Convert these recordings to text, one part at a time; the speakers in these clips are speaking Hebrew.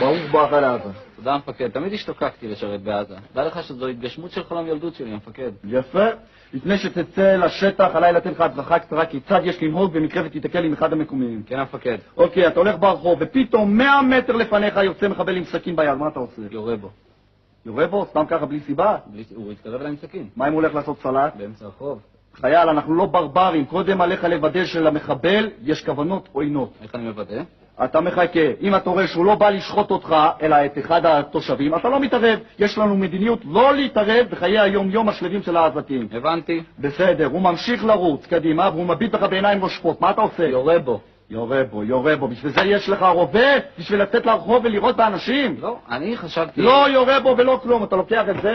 ברוך בואך לעזה. תודה המפקד, תמיד השתוקקתי לשרת בעזה. דע לך שזו התגשמות של חלום ילדות שלי, המפקד. יפה. לפני שתצא לשטח, עליי לתת לך הדרכה קצרה כיצד יש לנהוג במקרה ותתקל עם אחד המקומיים. כן, המפקד. אוקיי, אתה הולך ברחוב, ופתאום 100 מטר לפניך יוצא מחבל עם סכין ביד, מה אתה עושה? יורה בו. יורה בו? סתם ככה בלי סיבה? הוא התקרב אליי עם סכין. מה אם הוא הולך לעשות סלט? באמצע הרחוב. חייל, אנחנו לא ברברים, קודם עליך לוודא שלמחבל יש כוונות עוינות. איך אני מוודא? אתה מחכה, אם אתה רואה שהוא לא בא לשחוט אותך, אלא את אחד התושבים, אתה לא מתערב. יש לנו מדיניות לא להתערב בחיי היום-יום השלבים של העזתים. הבנתי. בסדר, הוא ממשיך לרוץ קדימה, והוא מביט לך בעיניים רושפות, מה אתה עושה? יורה בו. יורה בו, בשביל זה יש לך רובה? בשביל לצאת לרחוב ולירות באנשים? לא, אני חשבתי... לא יורה בו ולא כלום, אתה לוקח את זה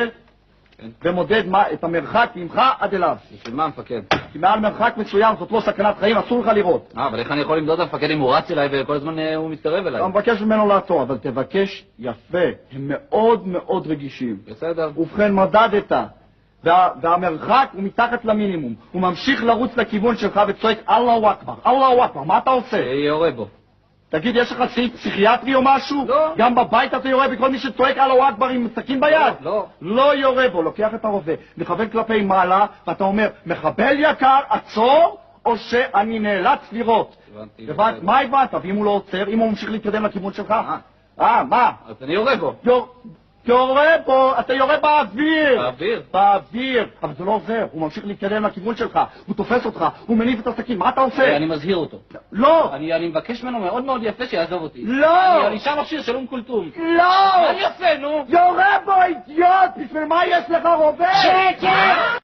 ומודד את המרחק ממך עד אליו. בשביל מה, המפקד? כי מעל מרחק מסוים זאת לא סכנת חיים, אסור לך לירות. אבל איך אני יכול למדוד המפקד אם הוא רץ אליי וכל הזמן הוא מתקרב אליי? אתה מבקש ממנו לעצור, אבל תבקש יפה, הם מאוד מאוד רגישים. בסדר. ובכן, מדדת, והמרחק הוא מתחת למינימום. הוא ממשיך לרוץ לכיוון שלך וצועק אללהו אכבר, אללהו אכבר, מה אתה עושה? יורה בו. תגיד, יש לך סעיף פסיכיאטרי או משהו? לא. גם בבית אתה יורה בכל מי שצועק אללהו אכבר עם סכין ביד? לא. לא יורה בו, לוקח את הרובה, מכוון כלפי מעלה, ואתה אומר, מחבל יקר, עצור, או שאני נאלץ לירות. הבנתי. מה הבנת? ואם הוא לא עוצר, אם הוא ממשיך להתקדם לכיוון שלך? מה? אז אני יורה בו. יורה בו, אתה יורה באוויר. באוויר? באוויר. אבל זה לא עוזר, הוא ממשיך להתקדם לכיוון שלך, הוא תופס אותך, הוא מניף את הסכין, מה אתה עושה? אני מזהיר אותו. לא! אני מבקש ממנו מאוד מאוד יפה שיעזוב אותי. לא! אני שם מכשיר של כולתום. לא! מה אני עושה, נו? יורה בו, אידיוט! בשביל מה יש לך רובה? שקט!